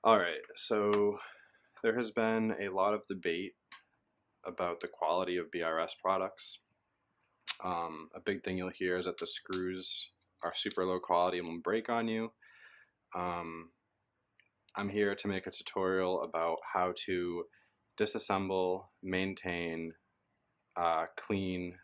All right, so there has been a lot of debate about the quality of BRS products. A big thing you'll hear is that the screws are super low quality and will break on you. Um, I'm here to make a tutorial about how to disassemble, maintain, clean,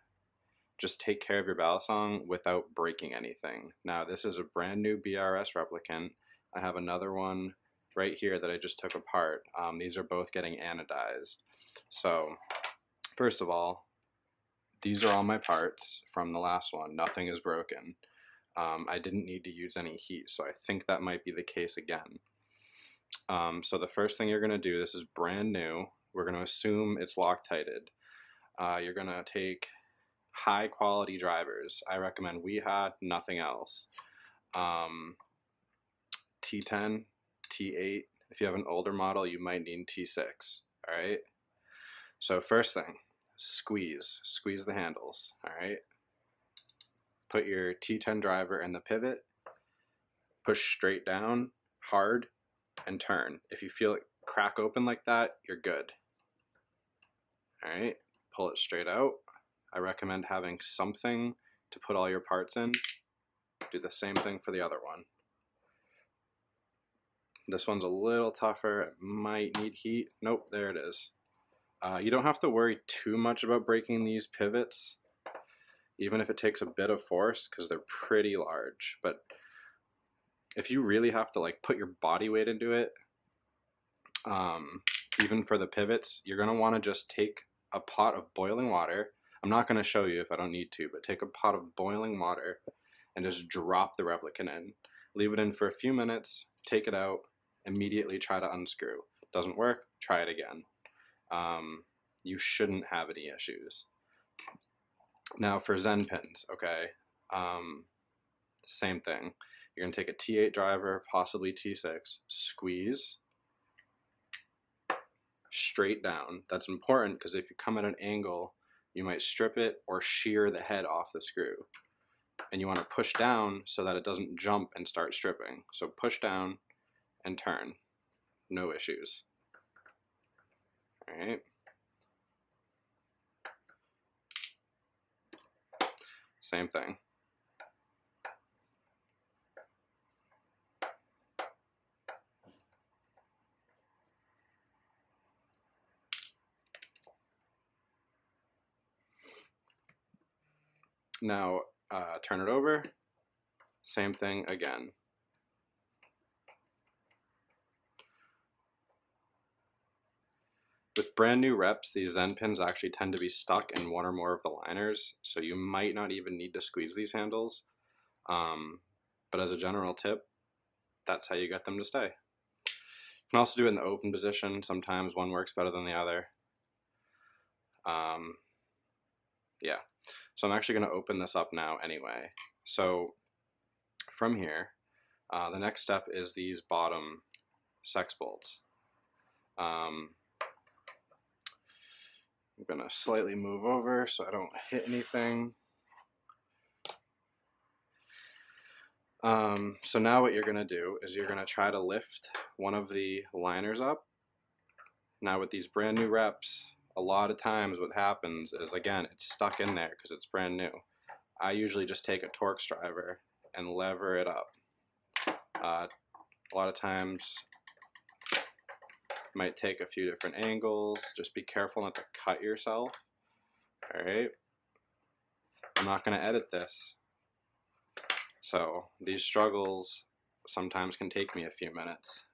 just take care of your Balisong without breaking anything. Now, this is a brand new BRS replicant. I have another one right here that I just took apart. These are both getting anodized. So, first of all, these are all my parts from the last one. Nothing is broken. I didn't need to use any heat, so I think that might be the case again. So the first thing you're going to do, this is brand new. We're going to assume it's Loctited. You're going to take high quality drivers. I recommend Weha, nothing else. T10, T8. If you have an older model, you might need T6. All right. So first thing, squeeze the handles. All right. Put your T10 driver in the pivot, push straight down, hard, and turn. If you feel it crack open like that, you're good. All right. Pull it straight out. I recommend having something to put all your parts in. Do the same thing for the other one. This one's a little tougher. It might need heat. Nope, there it is. You don't have to worry too much about breaking these pivots, even if it takes a bit of force, because they're pretty large. But if you really have to like put your body weight into it, even for the pivots, you're going to want to just take a pot of boiling water. I'm not going to show you if I don't need to, but take a pot of boiling water and just drop the replicant in. Leave it in for a few minutes, take it out, immediately try to unscrew. Doesn't work, try it again. You shouldn't have any issues. Now for Zen pins, okay, same thing. You're going to take a T8 driver, possibly T6, squeeze, straight down. That's important because if you come at an angle, you might strip it or shear the head off the screw. And you want to push down so that it doesn't jump and start stripping. So push down and turn. No issues. All right. Same thing. Now turn it over. Same thing again. With brand new reps, these Zen pins actually tend to be stuck in one or more of the liners, so you might not even need to squeeze these handles. But as a general tip, that's how you get them to stay. You can also do it in the open position. Sometimes one works better than the other. Yeah, so I'm actually going to open this up now anyway. So from here, the next step is these bottom sex bolts. I'm going to slightly move over so I don't hit anything. So now what you're going to do is you're going to try to lift one of the liners up. Now with these brand new reps, a lot of times what happens is, again, it's stuck in there because it's brand new. I usually just take a Torx driver and lever it up. A lot of times might take a few different angles. Just be careful not to cut yourself. All right. I'm not going to edit this. So these struggles sometimes can take me a few minutes.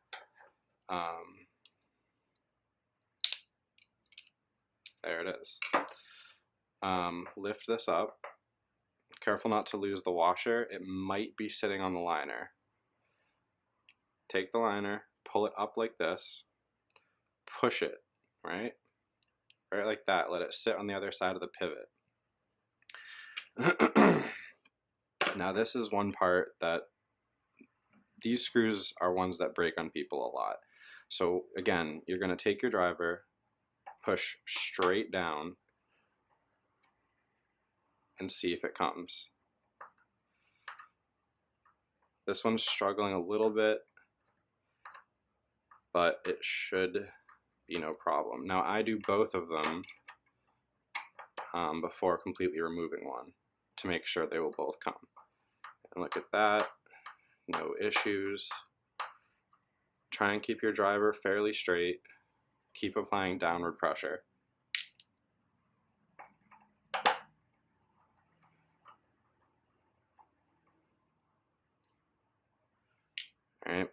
There it is. Lift this up. Careful not to lose the washer. It might be sitting on the liner. Take the liner, pull it up like this, push it, right? Right like that. Let it sit on the other side of the pivot. Now this is one part that these screws are ones that break on people a lot. So again, you're going to take your driver, push straight down, and see if it comes. This one's struggling a little bit. but it should be no problem. Now I do both of them before completely removing one to make sure they will both come. And look at that, no issues. Try and keep your driver fairly straight. Keep applying downward pressure. All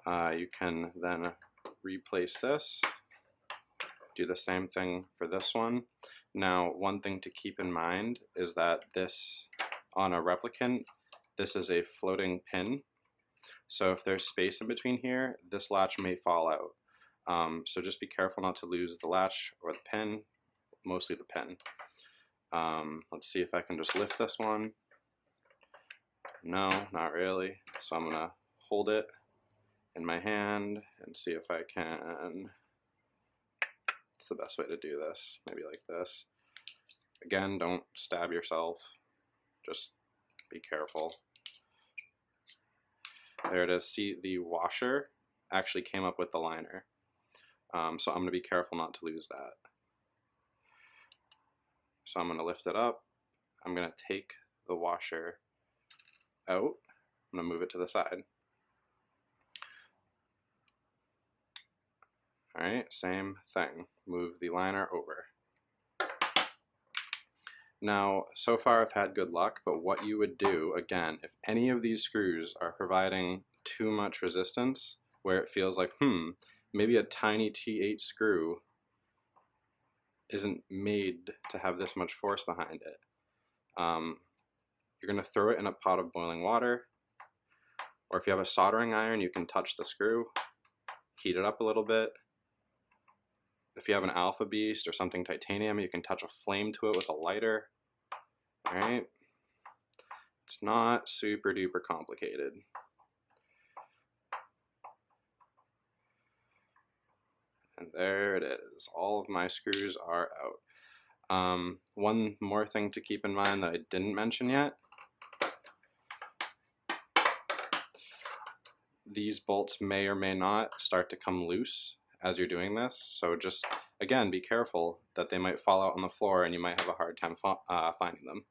right. You can then replace this. Do the same thing for this one. Now, one thing to keep in mind is that this, on a replicant, this is a floating pin. So if there's space in between here, this latch may fall out. So just be careful not to lose the latch or the pin, mostly the pin. Let's see if I can just lift this one. No, not really. So I'm gonna hold it in my hand and see if I can. It's the best way to do this, maybe like this. Again, don't stab yourself, just be careful. There it is. See, the washer actually came up with the liner. So I'm going to be careful not to lose that. So I'm going to lift it up. I'm going to take the washer out. I'm going to move it to the side. All right, same thing. Move the liner over. Now, so far I've had good luck, but what you would do, again, if any of these screws are providing too much resistance, where it feels like, maybe a tiny T8 screw isn't made to have this much force behind it. You're going to throw it in a pot of boiling water, or if you have a soldering iron, you can touch the screw, heat it up a little bit. If you have an Alpha Beast or something titanium, you can touch a flame to it with a lighter. All right, it's not super duper complicated. And there it is. All of my screws are out. One more thing to keep in mind that I didn't mention yet. These bolts may or may not start to come loose as you're doing this. So just, again, be careful that they might fall out on the floor and you might have a hard time finding them.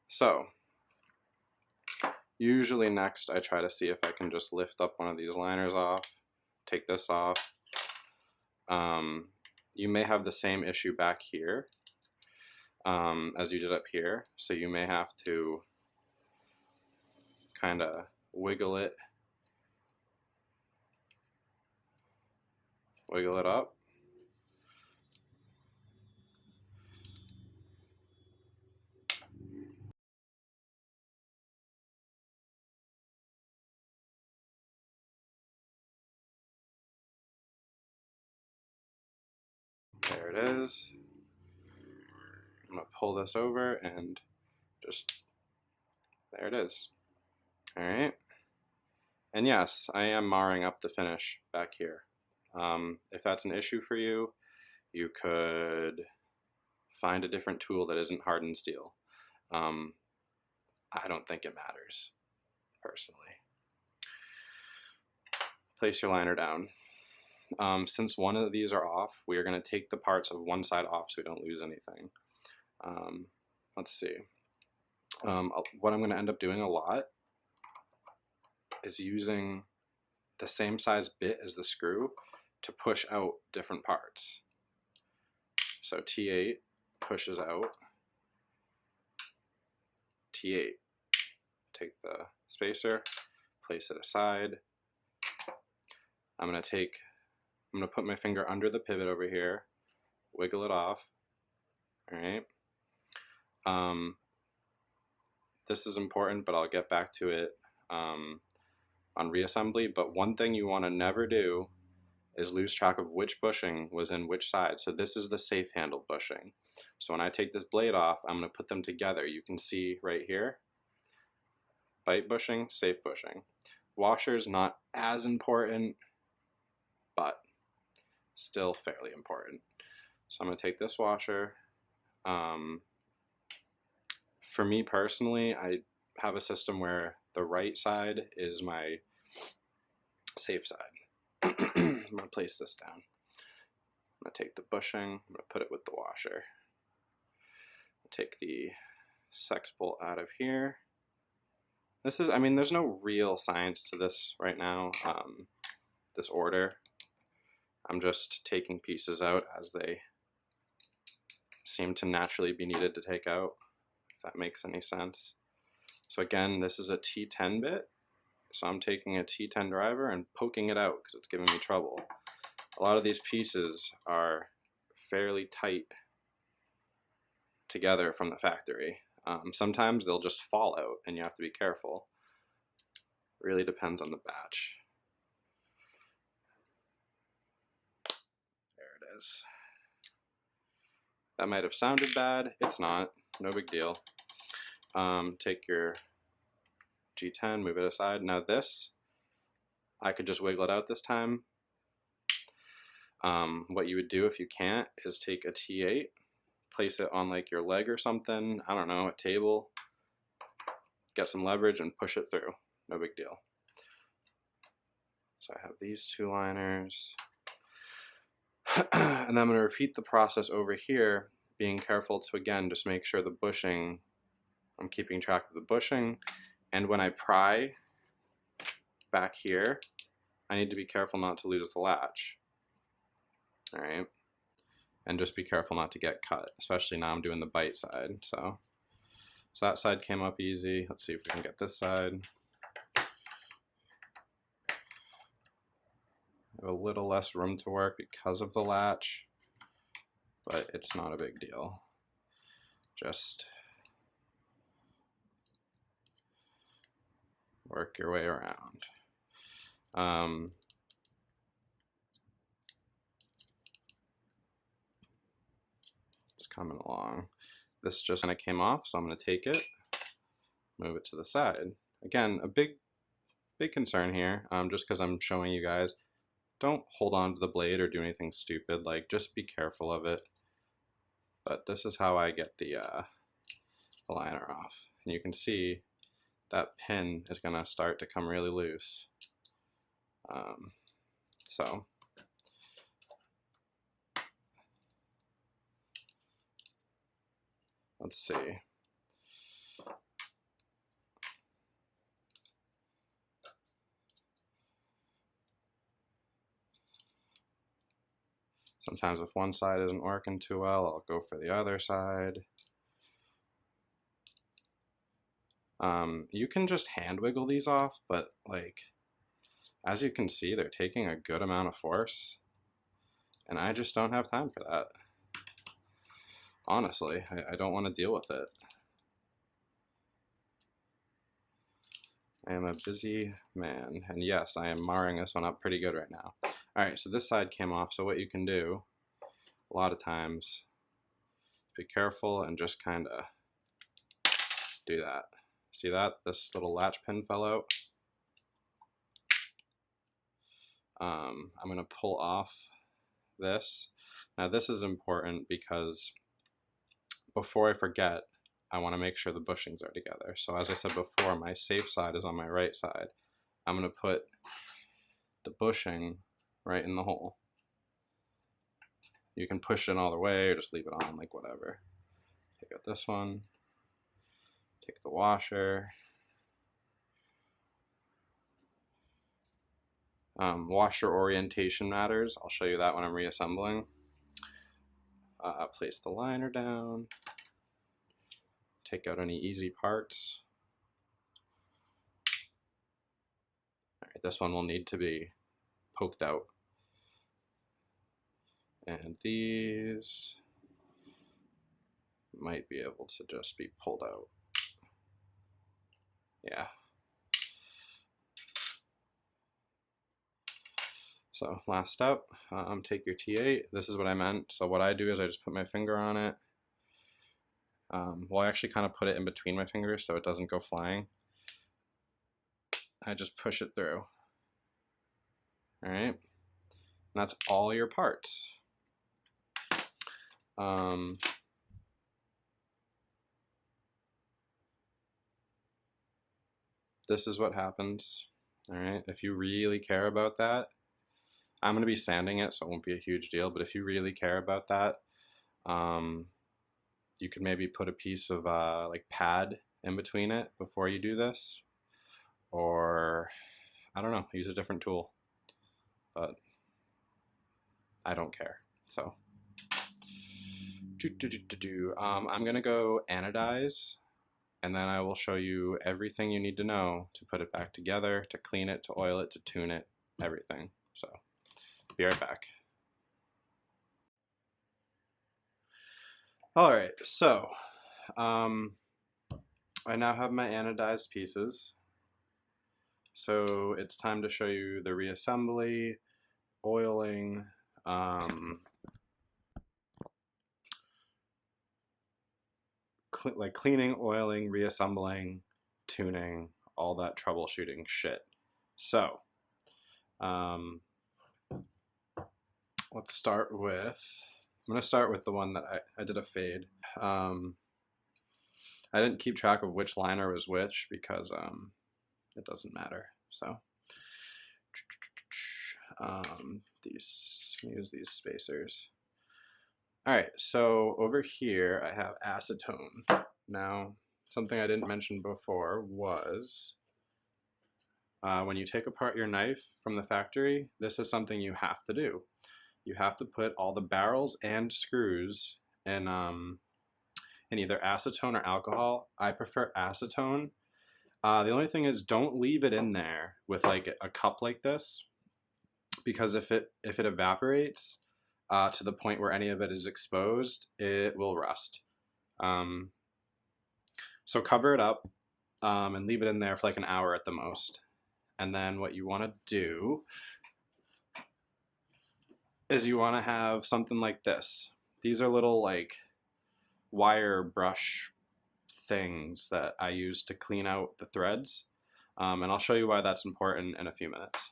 So usually next I try to see if I can just lift up one of these liners off, take this off. You may have the same issue back here as you did up here, so you may have to kind of wiggle it up. There it is. I'm going to pull this over and just, there it is. All right. And yes, I am marring up the finish back here. If that's an issue for you, you could find a different tool that isn't hardened steel. I don't think it matters, personally. Place your liner down. Since one of these are off, we are going to take the parts of one side off so we don't lose anything. Let's see. What I'm going to end up doing a lot is using the same size bit as the screw to push out different parts. So T8 pushes out. T8. Take the spacer, place it aside. I'm going to put my finger under the pivot over here, wiggle it off. All right. This is important, but I'll get back to it on reassembly. But one thing you want to never do is lose track of which bushing was in which side. So this is the safe handle bushing. So when I take this blade off, I'm going to put them together. You can see right here, bite bushing, safe bushing. Washer's not as important, but still fairly important. So I'm going to take this washer. For me personally, I have a system where the right side is my safe side. I'm going to place this down. I'm going to take the bushing, I'm going to put it with the washer. Take the sex bolt out of here. This is, I mean, there's no real science to this right now, this order. I'm just taking pieces out as they seem to naturally be needed to take out, if that makes any sense. So again, this is a T10 bit, so I'm taking a T10 driver and poking it out because it's giving me trouble. A lot of these pieces are fairly tight together from the factory. Sometimes they'll just fall out and you have to be careful. It really depends on the batch. There it is. That might have sounded bad. It's not. No big deal. Take your G10, move it aside. Now this, I could just wiggle it out this time. What you would do if you can't is take a T8, place it on like your leg or something, I don't know, a table, get some leverage and push it through. No big deal. So I have these two liners. And I'm going to repeat the process over here, being careful to, again, just make sure the bushing, I'm keeping track of the bushing. And when I pry back here, I need to be careful not to lose the latch. All right. And just be careful not to get cut, especially now I'm doing the bite side. So that side came up easy. Let's see if we can get this side. I have a little less room to work because of the latch, but it's not a big deal. Just work your way around. It's coming along. This just kind of came off, so I'm going to take it, move it to the side. Again, a big concern here, just because I'm showing you guys, don't hold on to the blade or do anything stupid, like just be careful of it. But this is how I get the liner off. And you can see that pin is going to start to come really loose. So let's see. Sometimes if one side isn't working too well, I'll go for the other side. You can just hand wiggle these off, but like, as you can see, they're taking a good amount of force, and I just don't have time for that. Honestly, I don't want to deal with it. I am a busy man, and yes, I am marring this one up pretty good right now. Alright, so this side came off, so what you can do, a lot of times, be careful and just kind of do that. See that? This little latch pin fell out. I'm going to pull off this. Now this is important because before I forget, I want to make sure the bushings are together. So as I said before, my safe side is on my right side. I'm going to put the bushing right in the hole. You can push it all the way or just leave it on, like whatever. Take out this one, take the washer. Washer orientation matters. I'll show you that when I'm reassembling. Place the liner down. Take out any easy parts. Alright, this one will need to be poked out. And these might be able to just be pulled out. Yeah. So last step, take your T8. This is what I meant. So what I do is I just put my finger on it. Well, I actually kind of put it in between my fingers so it doesn't go flying. I just push it through. All right, and that's all your parts. This is what happens. All right, if you really care about that, I'm going to be sanding it, so it won't be a huge deal. But if you really care about that, um, you could maybe put a piece of like pad in between it before you do this, or I don't know, use a different tool. But I don't care. So, I'm gonna go anodize, and then I will show you everything you need to know to put it back together, to clean it, to oil it, to tune it, everything. So, be right back. All right, so I now have my anodized pieces. So it's time to show you the reassembly, oiling, like cleaning, oiling, reassembling, tuning, all that troubleshooting shit. So, um, let's start with, I'm going to start with the one that I did a fade. I didn't keep track of which liner was which because it doesn't matter. So, use these spacers. All right, so over here I have acetone. Now, something I didn't mention before was when you take apart your knife from the factory, this is something you have to do. You have to put all the barrels and screws in either acetone or alcohol. I prefer acetone. The only thing is, don't leave it in there with like a cup like this, because if it evaporates to the point where any of it is exposed, it will rust. So cover it up and leave it in there for like an hour at the most. And then what you want to do is you want to have something like this. These are little like wire brush things that I use to clean out the threads. And I'll show you why that's important in a few minutes.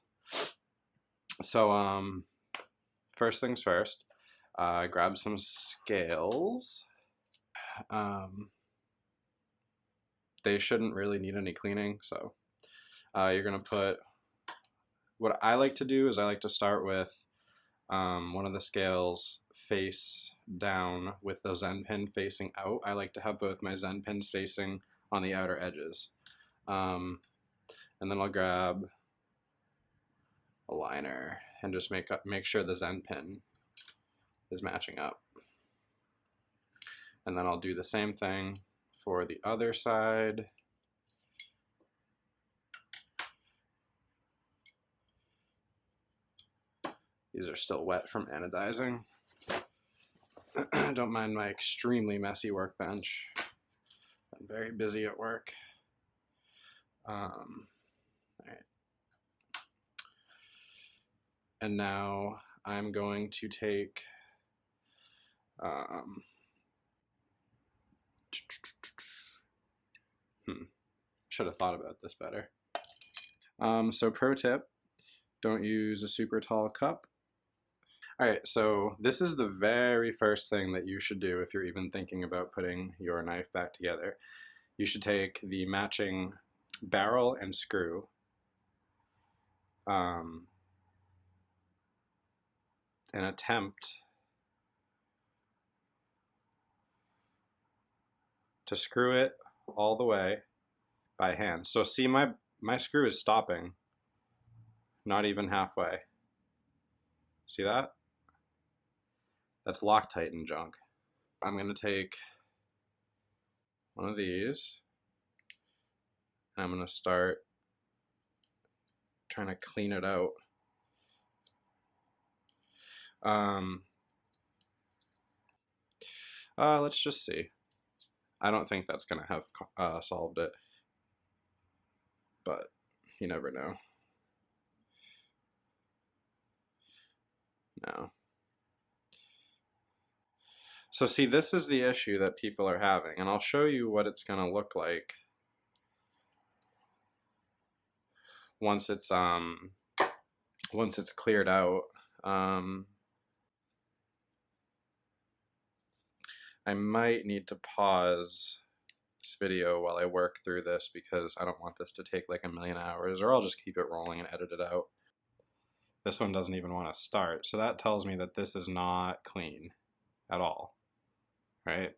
So first things first, grab some scales. They shouldn't really need any cleaning, so you're gonna put, what I like to do is I like to start with one of the scales face down with the Zen pin facing out. I like to have both my Zen pins facing on the outer edges. And then I'll grab a liner and just make sure the Zen pin is matching up. And then I'll do the same thing for the other side. These are still wet from anodizing. Don't mind my extremely messy workbench. I'm very busy at work. All right. And now I'm going to take should have thought about this better. So pro tip, don't use a super tall cup. All right, so this is the very first thing that you should do if you're even thinking about putting your knife back together. You should take the matching barrel and screw, and attempt to screw it all the way by hand. So see, my screw is stopping, not even halfway. See that? That's Loctite and junk. I'm going to take one of these, and I'm going to start trying to clean it out. Let's just see. I don't think that's going to have solved it, but you never know. No. So see, this is the issue that people are having, and I'll show you what it's going to look like once it's cleared out. I might need to pause this video while I work through this because I don't want this to take like a million hours, or I'll just keep it rolling and edit it out. This one doesn't even want to start, so that tells me that this is not clean at all, right?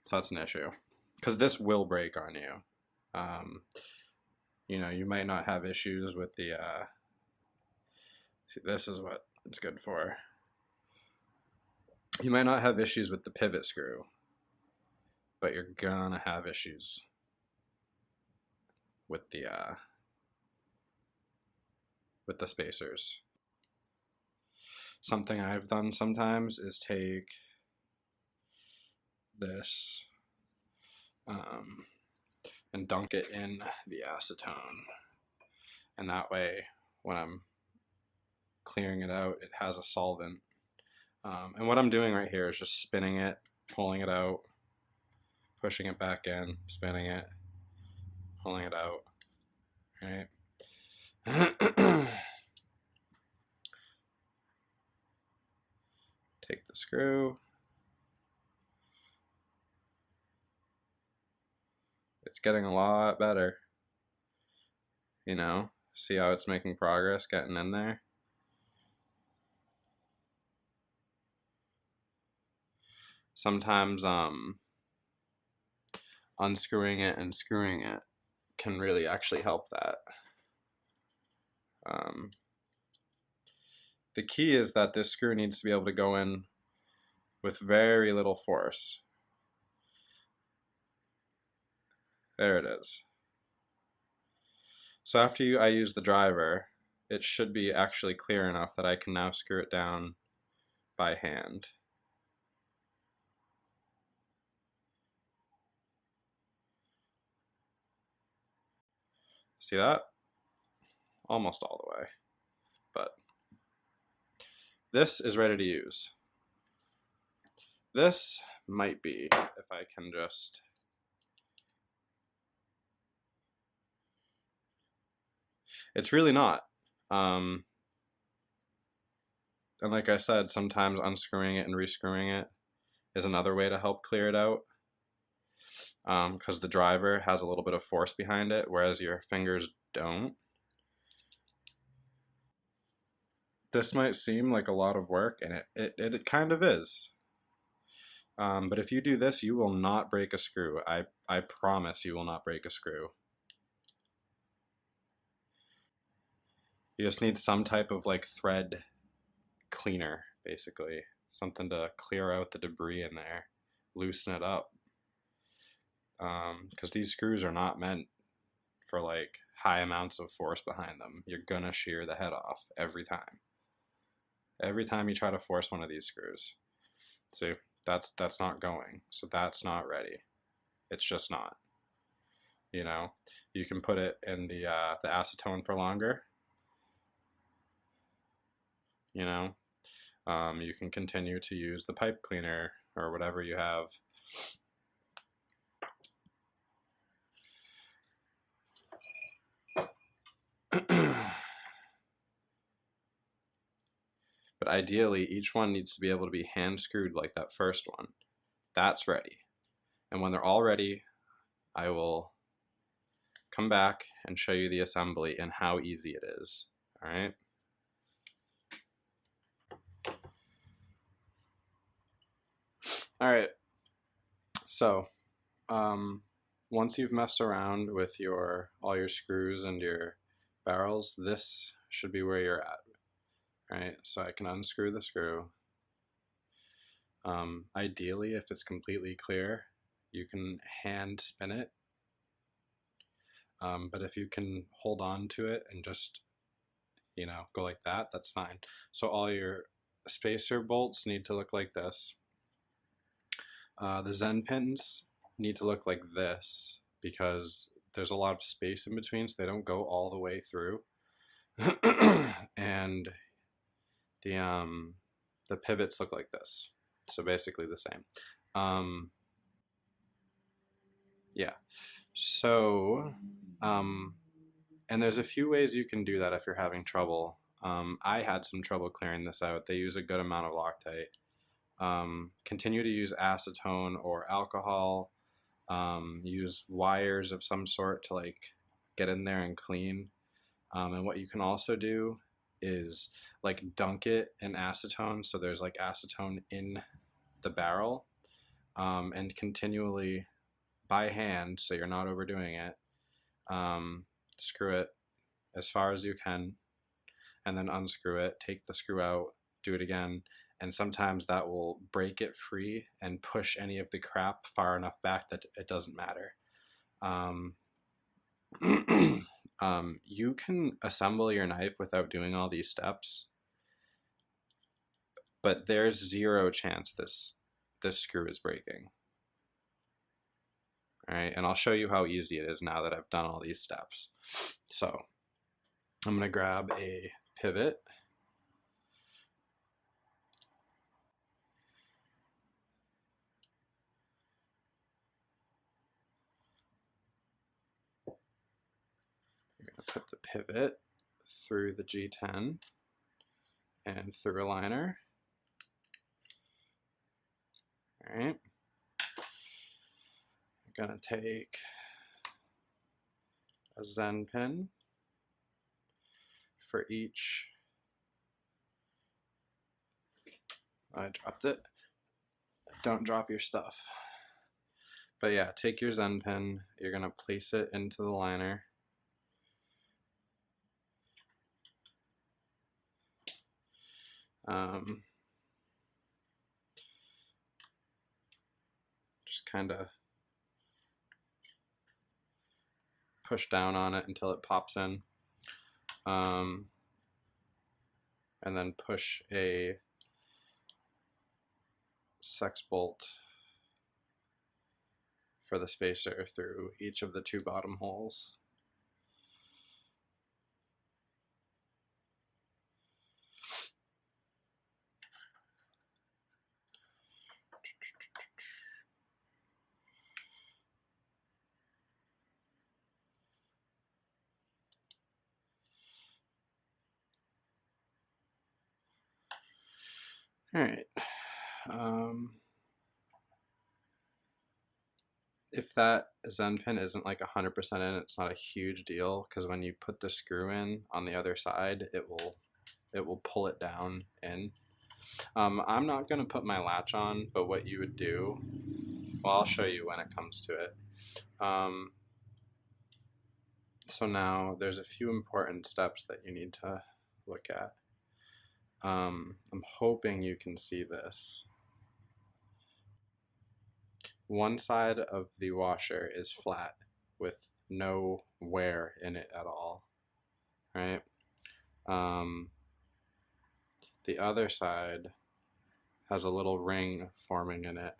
So that's an issue, because this will break on you. You know, you might not have issues with the, see, this is what it's good for. You might not have issues with the pivot screw, but you're gonna have issues with the spacers. Something I've done sometimes is take this and dunk it in the acetone, and that way when I'm clearing it out, it has a solvent. And what I'm doing right here is just spinning it, pulling it out, pushing it back in, spinning it, pulling it out, right? Take the screw. It's getting a lot better. You know, see how it's making progress getting in there? Sometimes unscrewing it and screwing it can really actually help that. The key is that this screw needs to be able to go in with very little force. There it is. So after I use the driver, it should be actually clear enough that I can now screw it down by hand. See that? Almost all the way. But this is ready to use. This might be, if I can just... It's really not. And like I said, sometimes unscrewing it and rescrewing it is another way to help clear it out. Because the driver has a little bit of force behind it, whereas your fingers don't. This might seem like a lot of work, and it kind of is. But if you do this, you will not break a screw. I promise you will not break a screw. You just need some type of like thread cleaner, basically. Something to clear out the debris in there, loosen it up. Because these screws are not meant for like high amounts of force behind them. You're gonna shear the head off every time. Every time you try to force one of these screws. See, that's not going. So that's not ready. It's just not. You know, you can put it in the acetone for longer. You know, you can continue to use the pipe cleaner or whatever you have. But ideally, each one needs to be able to be hand screwed like that first one. That's ready. And when they're all ready, I will come back and show you the assembly and how easy it is. All right? All right. So, once you've messed around with all your screws and your barrels, this should be where you're at. Right, so I can unscrew the screw. Ideally, if it's completely clear, you can hand spin it. But if you can hold on to it and just, you know, go like that, that's fine. So all your spacer bolts need to look like this. The Zen pins need to look like this because there's a lot of space in between, so they don't go all the way through. And the pivots look like this, so basically the same. Yeah, so and there's a few ways you can do that if you're having trouble. I had some trouble clearing this out. They use a good amount of Loctite. Continue to use acetone or alcohol. Use wires of some sort to like get in there and clean. And what you can also do is like dunk it in acetone, so there's like acetone in the barrel, and continually by hand, so you're not overdoing it, screw it as far as you can, and then unscrew it, take the screw out, do it again, and sometimes that will break it free and push any of the crap far enough back that it doesn't matter. Um, you can assemble your knife without doing all these steps, but there's zero chance this screw is breaking. All right, and I'll show you how easy it is now that I've done all these steps. So I'm gonna grab a pivot. You're gonna put the pivot through the G10 and through a liner. All right. I'm gonna take a Zen pin for each. I dropped it. Don't drop your stuff. But yeah, take your Zen pin. You're gonna place it into the liner. Just kind of push down on it until it pops in, and then push a sex bolt for the spacer through each of the two bottom holes. All right. If that Zen pin isn't like 100% in, it's not a huge deal, because when you put the screw in on the other side, it will pull it down in. I'm not going to put my latch on, but what you would do, well, I'll show you when it comes to it. So now there's a few important steps that you need to look at. I'm hoping you can see this. One side of the washer is flat with no wear in it at all, right? The other side has a little ring forming in it.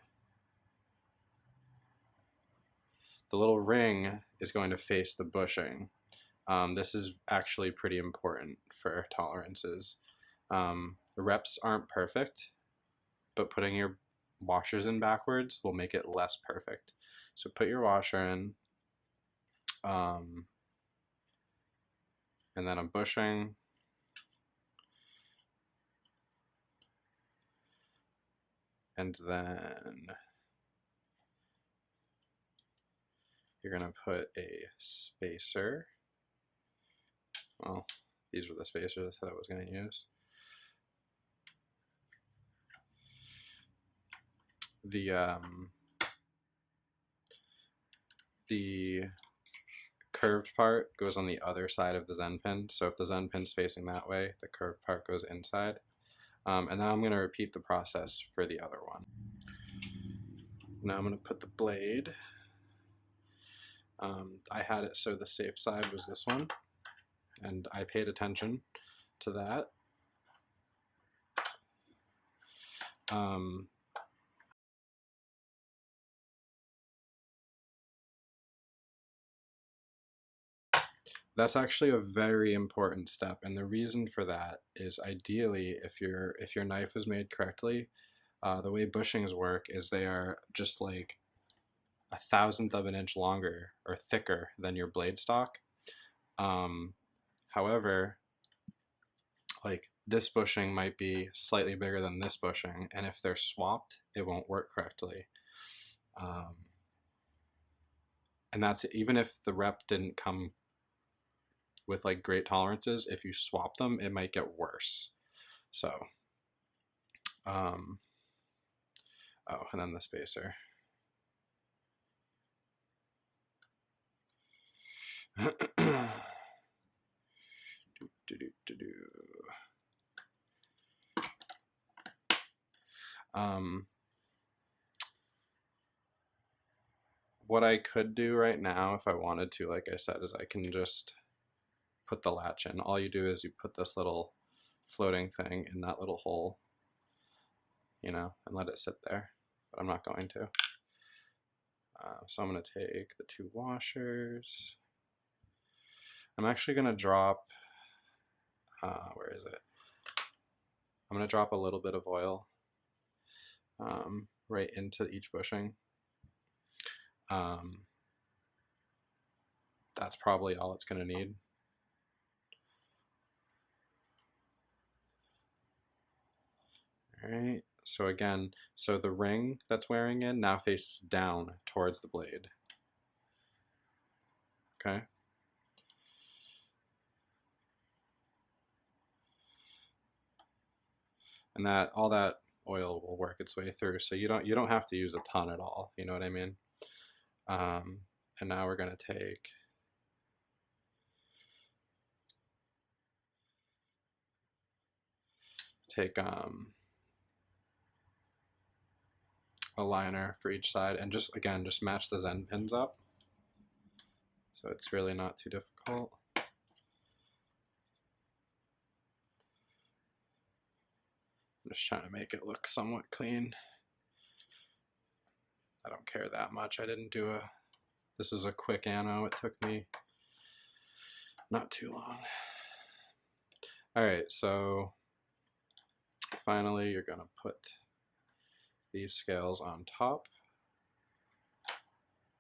The little ring is going to face the bushing. This is actually pretty important for tolerances. The reps aren't perfect, but putting your washers in backwards will make it less perfect. So put your washer in, and then a bushing, and then you're going to put a spacer. Well, these were the spacers that I was going to use. The curved part goes on the other side of the Zen pin. So if the Zen pin's facing that way, the curved part goes inside. And then I'm going to repeat the process for the other one. Now I'm going to put the blade. I had it so the safe side was this one, and I paid attention to that. That's actually a very important step, and the reason for that is ideally if your knife is made correctly, the way bushings work is they are just like 1/1000th of an inch longer or thicker than your blade stock. However, like this bushing might be slightly bigger than this bushing, and if they're swapped, it won't work correctly. And that's even if the rep didn't come with like great tolerances, if you swap them, it might get worse. So, oh, and then the spacer. What I could do right now, if I wanted to, like I said, is I can just put the latch in. All you do is you put this little floating thing in that little hole, you know, and let it sit there. But I'm not going to. So I'm going to take the 2 washers. I'm actually going to drop, where is it? I'm going to drop a little bit of oil right into each bushing. That's probably all it's going to need. All right, so again, so the ring that's wearing in now faces down towards the blade. Okay. And that all that oil will work its way through, so you don't have to use a ton at all. You know what I mean? And now we're gonna take a liner for each side, and just match the Zen pins up. So it's really not too difficult. I'm just trying to make it look somewhat clean. I don't care that much. I didn't do this is a quick anno. It took me not too long. All right, so finally you're gonna put these scales on top.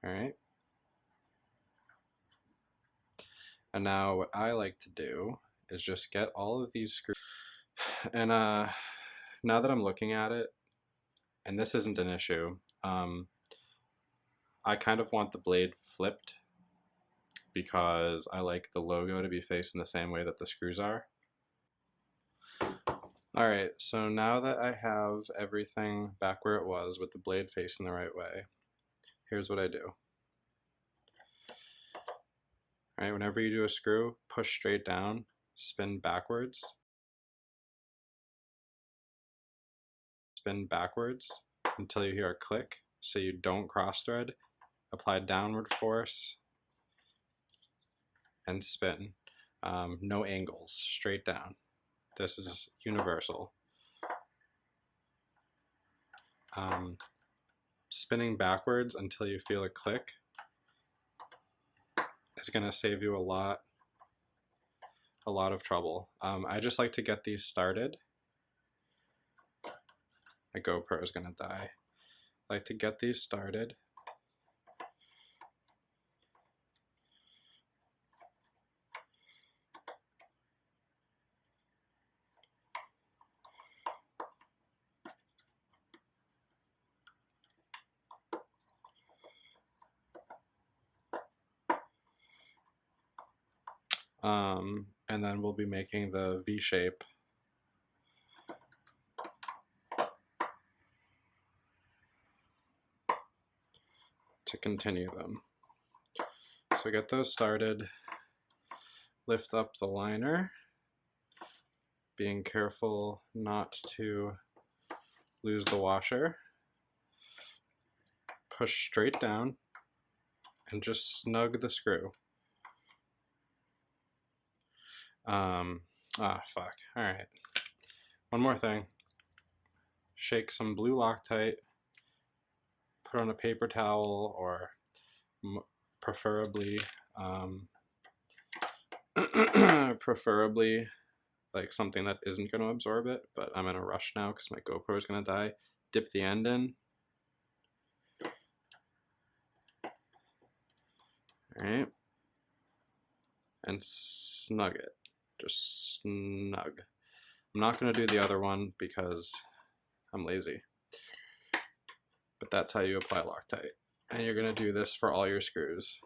All right. And now what I like to do is just get all of these screws. And now that I'm looking at it, and this isn't an issue, I kind of want the blade flipped because I like the logo to be facing the same way that the screws are. All right, so now that I have everything back where it was with the blade facing the right way, here's what I do. All right, whenever you do a screw, push straight down, spin backwards until you hear a click so you don't cross thread. Apply downward force and spin. No angles, straight down. This is universal. Spinning backwards until you feel a click is going to save you a lot of trouble. I just like to get these started. My GoPro is going to die. I like to get these started. And then we'll be making the V shape to continue them. So get those started, lift up the liner, being careful not to lose the washer, push straight down, and just snug the screw. Fuck. All right. One more thing. Shake some blue Loctite, put on a paper towel, or preferably, preferably like something that isn't going to absorb it, but I'm in a rush now because my GoPro is going to die. Dip the end in. All right. And snug it. Just snug. I'm not going to do the other one because I'm lazy. But that's how you apply Loctite. And you're going to do this for all your screws.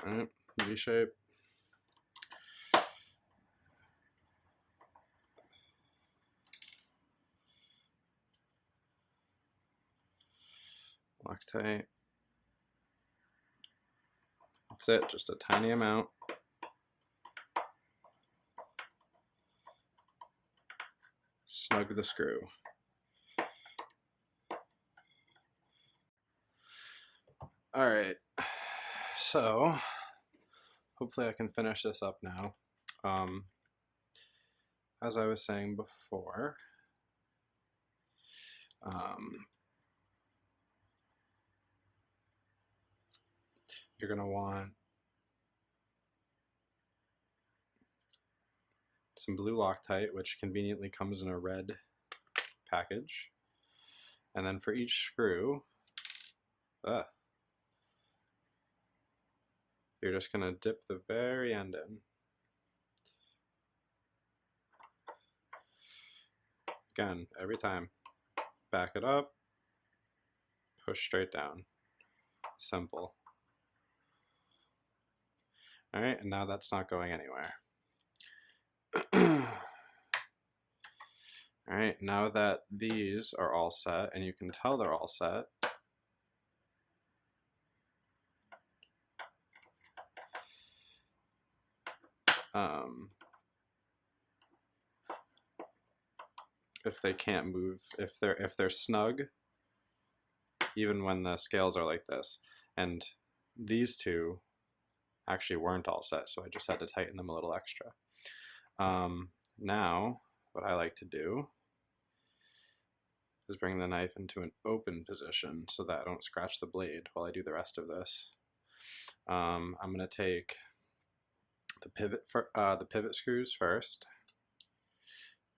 Alright, V-shape. Loctite. That's it, just a tiny amount. Snug the screw. Alright, so hopefully I can finish this up now. As I was saying before, you're going to want some blue Loctite, which conveniently comes in a red package. And then for each screw, you're just going to dip the very end in. Again, every time. Back it up, push straight down. Simple. Alright, and now that's not going anywhere. Alright, now that these are all set, and you can tell they're all set, if they can't move, if they're snug, even when the scales are like this, and these two actually weren't all set, so I just had to tighten them a little extra. Now, what I like to do is bring the knife into an open position so that I don't scratch the blade while I do the rest of this. I'm going to take the pivot screws first.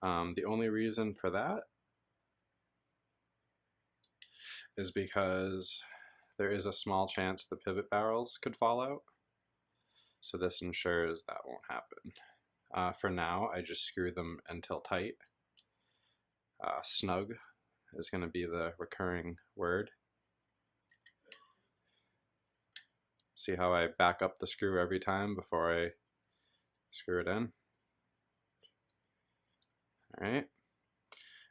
The only reason for that is because there is a small chance the pivot barrels could fall out. So this ensures that won't happen. For now, I just screw them until tight. Snug is going to be the recurring word. See how I back up the screw every time before I screw it in? Alright.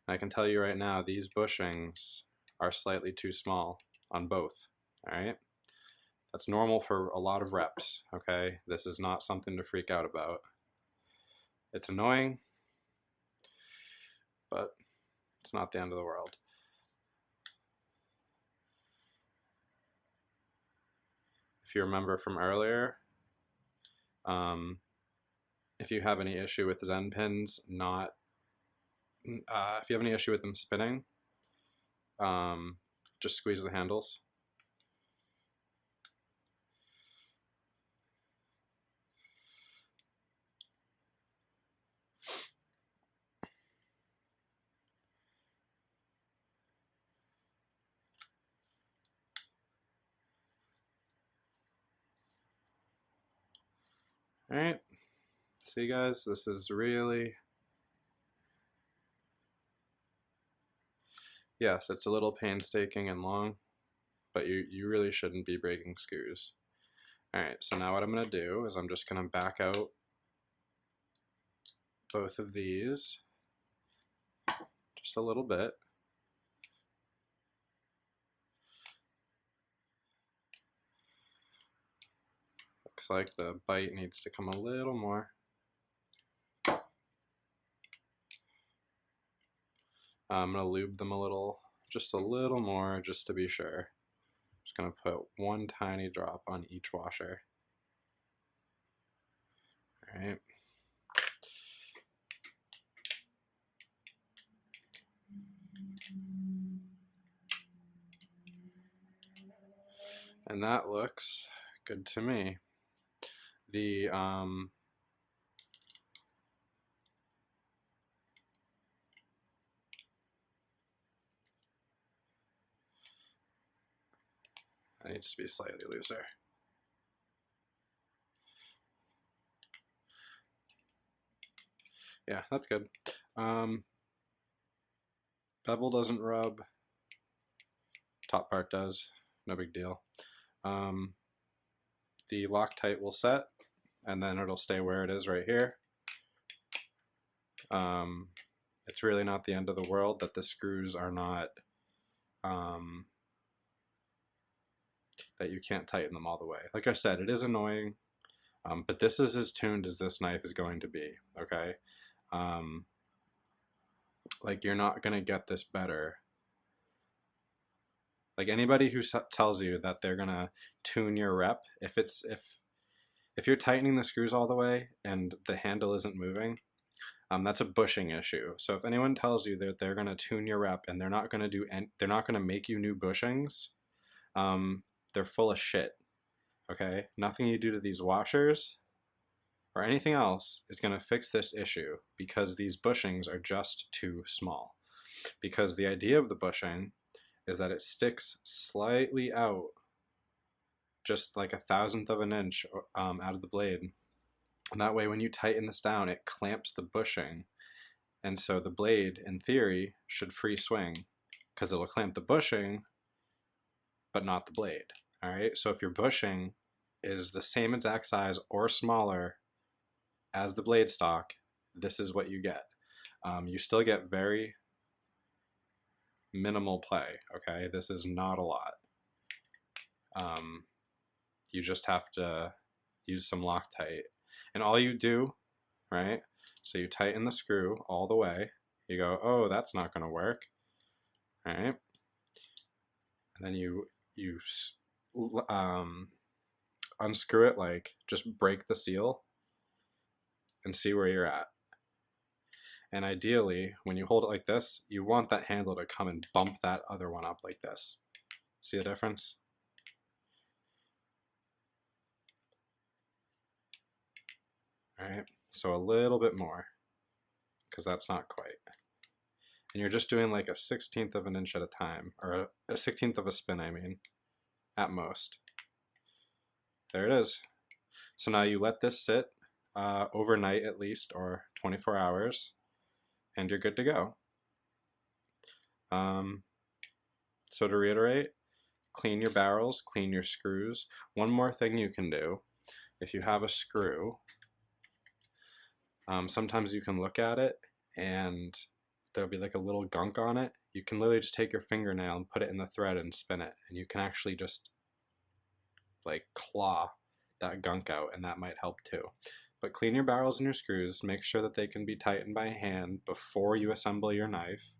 I can tell you right now, these bushings are slightly too small on both. Alright? That's normal for a lot of reps, okay? This is not something to freak out about. It's annoying, but it's not the end of the world. If you remember from earlier, if you have any issue with Zen pins not, if you have any issue with them spinning, just squeeze the handles. Alright, see guys, this is really, yes, it's a little painstaking and long, but you really shouldn't be breaking screws. Alright, so now what I'm going to do is I'm just going to back out both of these just a little bit. Looks like the bite needs to come a little more. I'm going to lube them a little, just a little more, just to be sure. Just going to put one tiny drop on each washer. Alright. And that looks good to me. The it needs to be slightly looser. Yeah, that's good. Bevel doesn't rub. Top part does. No big deal. The Loctite will set, and then it'll stay where it is right here. It's really not the end of the world that the screws are not, that you can't tighten them all the way. Like I said, it is annoying, but this is as tuned as this knife is going to be, okay? Like, you're not going to get this better. Like, anybody who tells you that they're going to tune your rep, if you're tightening the screws all the way and the handle isn't moving, that's a bushing issue. So if anyone tells you that they're going to tune your rep and they're not going to make you new bushings, they're full of shit. Okay? Nothing you do to these washers or anything else is going to fix this issue, because these bushings are just too small. Because the idea of the bushing is that it sticks slightly out, just like 1/1000th of an inch out of the blade. And that way, when you tighten this down, it clamps the bushing. And so the blade, in theory, should free swing, because it'll clamp the bushing, but not the blade. All right? So if your bushing is the same exact size or smaller as the blade stock, this is what you get. You still get very minimal play, okay? This is not a lot. You just have to use some Loctite. And all you do, right? So you tighten the screw all the way. You go, oh, that's not going to work. All right? And then you unscrew it, like just break the seal and see where you're at. And ideally, when you hold it like this, you want that handle to come and bump that other one up like this. See the difference? All right, so a little bit more, because that's not quite. And you're just doing like a 1/16th of an inch at a time, or a 1/16th of a spin, I mean, at most. There it is. So now you let this sit overnight at least, or 24 hours, and you're good to go. So to reiterate, clean your barrels, clean your screws. One more thing you can do, if you have a screw, sometimes you can look at it and there'll be like a little gunk on it. You can literally just take your fingernail and put it in the thread and spin it, and you can actually just like claw that gunk out, and that might help too. But clean your barrels and your screws. Make sure that they can be tightened by hand before you assemble your knife.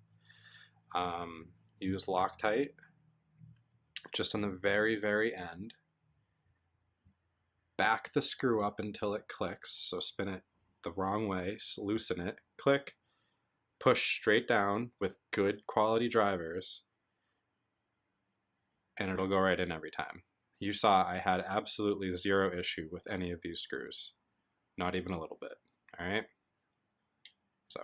Use Loctite just on the very, very end. Back the screw up until it clicks, so spin it the wrong way, loosen it, click, push straight down with good quality drivers, and it'll go right in every time. You saw I had absolutely zero issue with any of these screws. Not even a little bit. All right? So